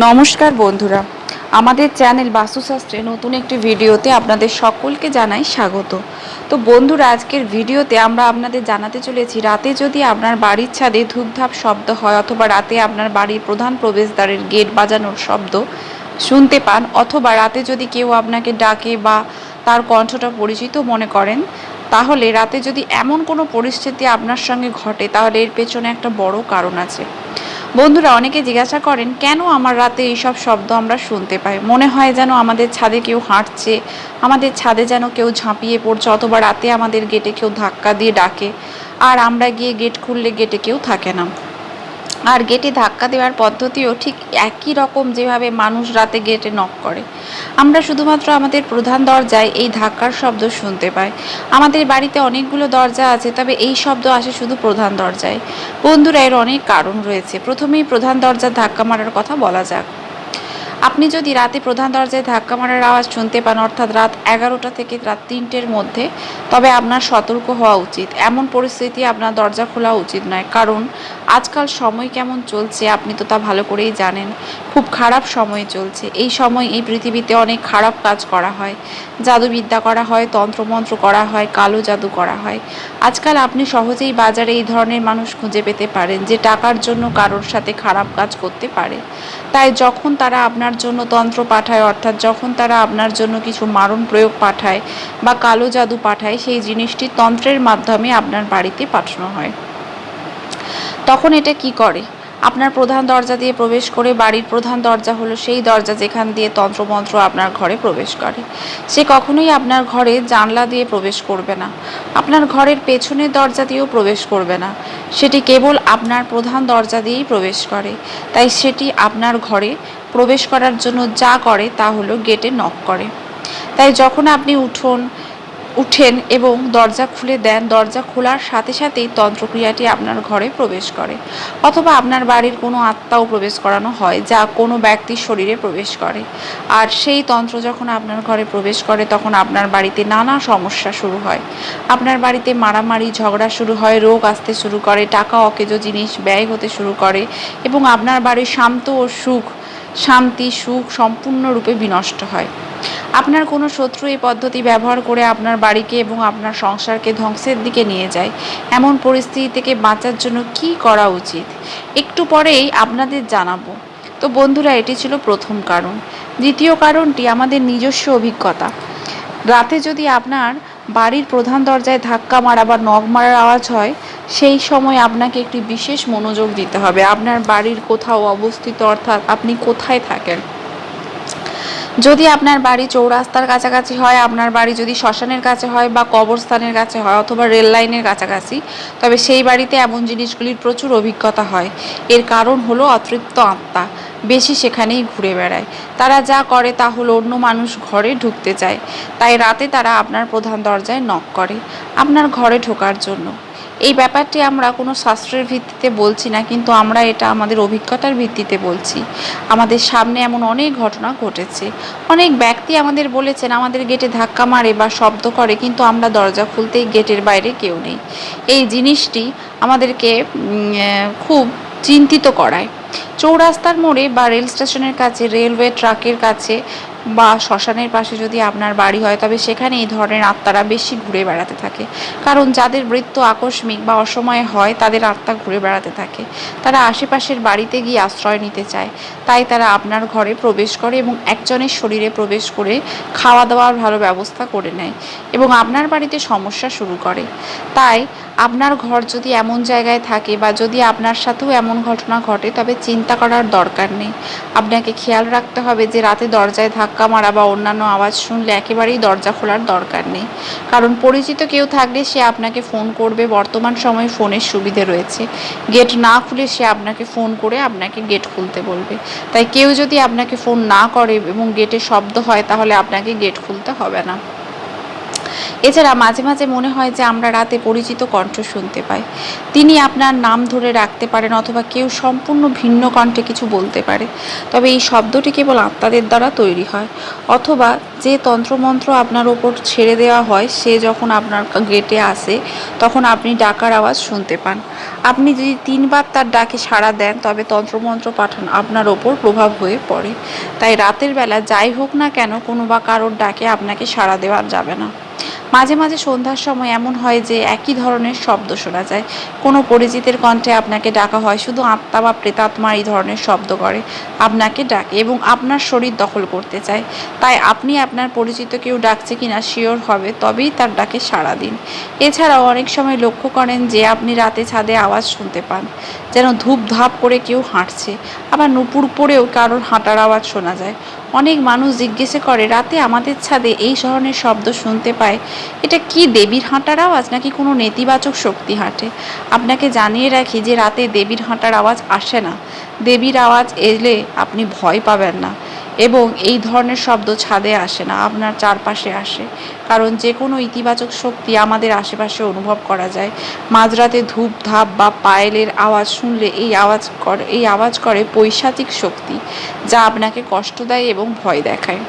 নমস্কার বন্ধুরা, আমাদের চ্যানেল বাস্তুশাস্ত্রে নতুন একটি ভিডিওতে আপনাদের সকলকে জানাই স্বাগত। তো বন্ধুরা, আজকের ভিডিওতে আমরা আপনাদের জানাতে চলেছি, রাতে যদি আপনার বাড়ির ছাদে ধূপধাপ শব্দ হয় অথবা রাতে আপনার বাড়ির প্রধান প্রবেশদ্বারের গেট বাজানোর শব্দ শুনতে পান, অথবা রাতে যদি কেউ আপনাকে ডাকে বা তার কণ্ঠটা পরিচিত মনে করেন, তাহলে রাতে যদি এমন কোনো পরিস্থিতি আপনার সঙ্গে ঘটে, তাহলে এর পেছনে একটা বড় কারণ আছে। বন্ধুরা, অনেকে জিজ্ঞাসা করেন, কেন আমার রাতে এইসব শব্দ আমরা শুনতে পাই? মনে হয় যেন আমাদের ছাদে কেউ হাঁটছে, আমাদের ছাদে যেন কেউ ঝাঁপিয়ে পড়ছে, অথবা রাতে আমাদের গেটে কেউ ধাক্কা দিয়ে ডাকে, আর আমরা গিয়ে গেট খুললে গেটে কেউ থাকে না। আর গেটে ধাক্কা দেওয়ার পদ্ধতিও ঠিক একই রকম, যেভাবে মানুষ রাতে গেটে নক করে। আমরা শুধুমাত্র আমাদের প্রধান দরজায় এই ধাক্কার শব্দ শুনতে পাই। আমাদের বাড়িতে অনেকগুলো দরজা আছে, তবে এই শব্দ আসে শুধু প্রধান দরজায়। বন্ধুরা, এর অনেক কারণ রয়েছে। প্রথমেই প্রধান দরজার ধাক্কা মারার কথা বলা যাক। আপনি যদি রাতে প্রধান দরজায় ধাক্কা মারার আওয়াজ শুনতে পান, অর্থাৎ রাত 11টা থেকে রাত 3টের মধ্যে, তবে আপনার সতর্ক হওয়া উচিত। এমন পরিস্থিতি আপনার দরজা খোলা উচিত নয়, কারণ আজকাল সময় কেমন চলছে আপনি তো তা ভালো করেই জানেন। খুব খারাপ সময় চলছে। এই সময় এই পৃথিবীতে অনেক খারাপ কাজ করা হয়, জাদুবিদ্যা করা হয়, তন্ত্রমন্ত্র করা হয়, কালো জাদু করা হয়। আজকাল আপনি সহজেই বাজারে এই ধরনের মানুষ খুঁজে পেতে পারেন, যে টাকার জন্য কারোর সাথে খারাপ কাজ করতে পারে। তাই যখন তারা আপনার জন্য তন্ত্র পাঠায়, অর্থাৎ যখন তারা আপনার জন্য কিছু মারণ প্রয়োগ পাঠায় বা কালো জাদু পাঠায়, সেই জিনিসটি তন্ত্রের মাধ্যমে আপনার বাড়িতে পাঠানো হয়। তখন এটা কি করে? আপনার প্রধান দরজা দিয়ে প্রবেশ করে। বাড়ির প্রধান দরজা হলো সেই দরজা যেখান দিয়ে তন্ত্রমন্ত্র আপনার ঘরে প্রবেশ করে। সে কখনোই আপনার ঘরে জানলা দিয়ে প্রবেশ করবে না, আপনার ঘরের পেছনের দরজা দিয়েও প্রবেশ করবে না। সেটি কেবল আপনার প্রধান দরজা দিয়েই প্রবেশ করে। তাই সেটি আপনার ঘরে প্রবেশ করার জন্য যা করে তা হলো গেটে নক করে। তাই যখন আপনি উঠেন এবং দরজা খুলে দেন, দরজা খোলার সাথে সাথেই তন্ত্রক্রিয়াটি আপনার ঘরে প্রবেশ করে। অথবা আপনার বাড়ির কোনো আত্মাও প্রবেশ করানো হয়, যা কোনো ব্যক্তির শরীরে প্রবেশ করে। আর সেই তন্ত্র যখন আপনার ঘরে প্রবেশ করে, তখন আপনার বাড়িতে নানা সমস্যা শুরু হয়। আপনার বাড়িতে মারামারি ঝগড়া শুরু হয়, রোগ আসতে শুরু করে, টাকা অকেজো জিনিস ব্যয় হতে শুরু করে, এবং আপনার বাড়ির শান্তি সুখ সম্পূর্ণরূপে বিনষ্ট হয়। আপনার কোনো শত্রু এই পদ্ধতি ব্যবহার করে আপনার বাড়িকে এবং আপনার সংসারকে ধ্বংসের দিকে নিয়ে যায়। এমন পরিস্থিতি থেকে বাঁচার জন্য কি করা উচিত, একটু পরেই আপনাদের জানাবো। তো বন্ধুরা, এটি ছিল প্রথম কারণ। দ্বিতীয় কারণটি আমাদের নিজস্ব অভিজ্ঞতা। রাতে যদি আপনার বাড়ির প্রধান দরজায় ধাক্কা মারা বা নখ মারার আওয়াজ হয়, সেই সময় আপনাকে একটি বিশেষ মনোযোগ দিতে হবে। আপনার বাড়ির কোথাও অবস্থিত, অর্থাৎ আপনি কোথায় থাকেন। যদি আপনার বাড়ি চৌরাস্তার কাছাকাছি হয়, আপনার বাড়ি যদি শ্মশানের কাছে হয় বা কবরস্থানের কাছে হয়, অথবা রেল লাইনের কাছাকাছি, তবে সেই বাড়িতে এমন জিনিসগুলির প্রচুর অভিজ্ঞতা হয়। এর কারণ হলো অতৃপ্ত আত্মা বেশি সেখানেই ঘুরে বেড়ায়। তারা যা করে তা হলো অন্য মানুষ ঘরে ঢুকতে চায়। তাই রাতে তারা আপনার প্রধান দরজায় নক করে আপনার ঘরে ঢোকার জন্য। এই ব্যাপারটি আমরা কোনো শাস্ত্রের ভিত্তিতে বলছি না, কিন্তু আমরা এটা আমাদের অভিজ্ঞতার ভিত্তিতে বলছি। আমাদের সামনে এমন অনেক ঘটনা ঘটেছে। অনেক ব্যক্তি আমাদের বলেছেন, আমাদের গেটে ধাক্কা মারে বা শব্দ করে, কিন্তু আমরা দরজা খুলতেই গেটের বাইরে কেউ নেই। এই জিনিসটি আমাদেরকে খুব চিন্তিত করায়। চৌরাস্তার মোড়ে বা রেল স্টেশনের কাছে, রেলওয়ে ট্র্যাকের কাছে বা শ্মশানের পাশে যদি আপনার বাড়ি হয়, তবে সেখানে এই ধরনের আত্মারা বেশি ঘুরে বেড়াতে থাকে। কারণ যাদের মৃত্যু আকস্মিক বা অসময়ে হয়, তাদের আত্মা ঘুরে বেড়াতে থাকে। তারা আশেপাশের বাড়িতে গিয়ে আশ্রয় নিতে চায়। তাই তারা আপনার ঘরে প্রবেশ করে এবং একজনের শরীরে প্রবেশ করে খাওয়া দাওয়ার ভালো ব্যবস্থা করে নেয় এবং আপনার বাড়িতে সমস্যা শুরু করে। তাই আপনার ঘর যদি এমন জায়গায় থাকে বা যদি আপনার সাথেও এমন ঘটনা ঘটে, তবে চিন্তা করার দরকার নেই। আপনাকে খেয়াল রাখতে হবে যে রাতে দরজায় ধাক্কা মারা বা অন্যান্য আওয়াজ শুনলে একেবারেই দরজা খোলার দরকার নেই। কারণ পরিচিত কেউ থাকলে সে আপনাকে ফোন করবে। বর্তমান সময়ে ফোনের সুবিধে রয়েছে। গেট না খুলে সে আপনাকে ফোন করে আপনাকে গেট খুলতে বলবে। তাই কেউ যদি আপনাকে ফোন না করে এবং গেটে শব্দ হয়, তাহলে আপনাকে গেট খুলতে হবে না। এছাড়া মাঝে মাঝে মনে হয় যে আমরা রাতে পরিচিত কণ্ঠ শুনতে পাই। তিনি আপনার নাম ধরে রাখতে পারেন অথবা কেউ সম্পূর্ণ ভিন্ন কণ্ঠে কিছু বলতে পারে। তবে এই শব্দটি কেবল আত্মাদের দ্বারা তৈরি হয়, অথবা যে তন্ত্রমন্ত্র আপনার ওপর ছেড়ে দেওয়া হয় সে যখন আপনার গেটে আসে তখন আপনি ডাকার আওয়াজ শুনতে পান। আপনি যদি 3বার তার ডাকে সাড়া দেন তবে তন্ত্রমন্ত্র পাঠান আপনার ওপর প্রভাব হয়ে পড়ে। তাই রাতের বেলা যাই হোক না কেন কোনো বা কারোর ডাকে আপনাকে সাড়া দেওয়া যাবে না। মাঝে মাঝে সন্ধ্যার সময় এমন হয় যে একই ধরনের শব্দ শোনা যায়, কোনো পরিচিতের কণ্ঠে আপনাকে ডাকা হয়, শুধু আত্মা বা প্রেতাত্মা এই ধরনের শব্দ করে আপনাকে ডাকে এবং আপনার শরীর দখল করতে চায়। তাই আপনি আপনার পরিচিত কেউ ডাকছে কিনা শিওর হবে তবেই তার ডাকে সাড়া দিন। এছাড়াও অনেক সময় লক্ষ্য করেন যে আপনি রাতে ছাদে আওয়াজ শুনতে পান, যেন ধূপ ধাপ করে কেউ হাঁটছে, আবার নুপুর পড়েও কারোর হাঁটার আওয়াজ শোনা যায়। অনেক মানুষ জিজ্ঞেস করে রাতে আমাদের ছাদে এই ধরনের শব্দ শুনতে পায়, এটা কি দেবীর হাঁটার আওয়াজ নাকি কোনো নেতিবাচক শক্তি হাঁটে? আপনাকে জানিয়ে রাখি যে রাতে দেবীর হাঁটার আওয়াজ আসে না। দেবীর আওয়াজ এলে আপনি ভয় পাবেন না, এবং এই ধরনের শব্দ ছাদে আসে না, আপনার চারপাশে আসে। কারণ যে কোনো ইতিবাচক শক্তি আমাদের আশেপাশে অনুভব করা যায়। মাঝরাতে ধূপ ধাপ বা পায়েলের আওয়াজ শুনলে এই আওয়াজ করে পৈশাচিক শক্তি, যা আপনাকে কষ্ট দেয় এবং ভয় দেখায়।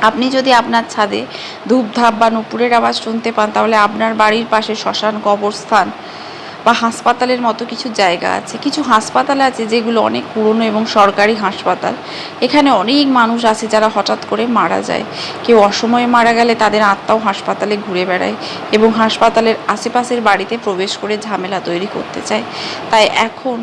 আপনি যদি আপনার ছাদে ধূপধাপ বা নুপুরের আওয়াজ শুনতে পান তাহলে আপনার বাড়ির পাশে শ্মশান, কবরস্থান বা হাসপাতালের মতো কিছু জায়গা আছে। কিছু হাসপাতাল আছে যেগুলো অনেক পুরনো এবং সরকারি হাসপাতাল। এখানে অনেক মানুষ আছে যারা হঠাৎ করে মারা যায়। কেউ অসময়ে মারা গেলে তাদের আত্মাও হাসপাতালে ঘুরে বেড়ায় এবং হাসপাতালের আশেপাশের বাড়িতে প্রবেশ করে ঝামেলা তৈরি করতে চায়। তাই এখন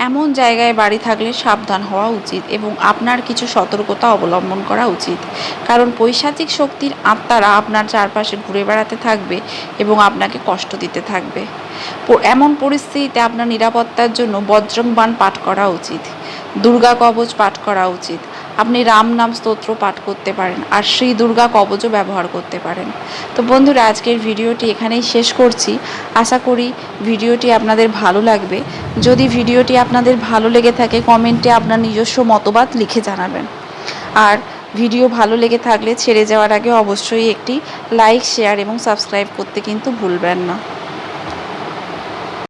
এমন জায়গায় বাড়ি থাকলে সাবধান হওয়া উচিত এবং আপনার কিছু সতর্কতা অবলম্বন করা উচিত। কারণ পৈশাচিক শক্তির আত্মারা আপনার চারপাশে ঘুরে বেড়াতে থাকবে এবং আপনাকে কষ্ট দিতে থাকবে। এমন পরিস্থিতিতে আপনার নিরাপত্তার জন্য বজ্রং বাণ পাঠ করা উচিত, দুর্গা কবচ পাঠ করা উচিত। আপনি রাম নাম স্তোত্র পাঠ করতে পারেন আর শ্রী দুর্গা কবচও ব্যবহার করতে পারেন। তো বন্ধুরা, আজকের ভিডিওটি এখানেই শেষ করছি। আশা করি ভিডিওটি আপনাদের ভালো লাগবে। যদি ভিডিওটি আপনাদের ভালো লেগে থাকে কমেন্টে আপনার নিজস্ব মতবাদ লিখে জানাবেন। আর ভিডিও ভালো লেগে থাকলে ছেড়ে যাওয়ার আগে অবশ্যই একটি লাইক, শেয়ার এবং সাবস্ক্রাইব করতে কিন্তু ভুলবেন না।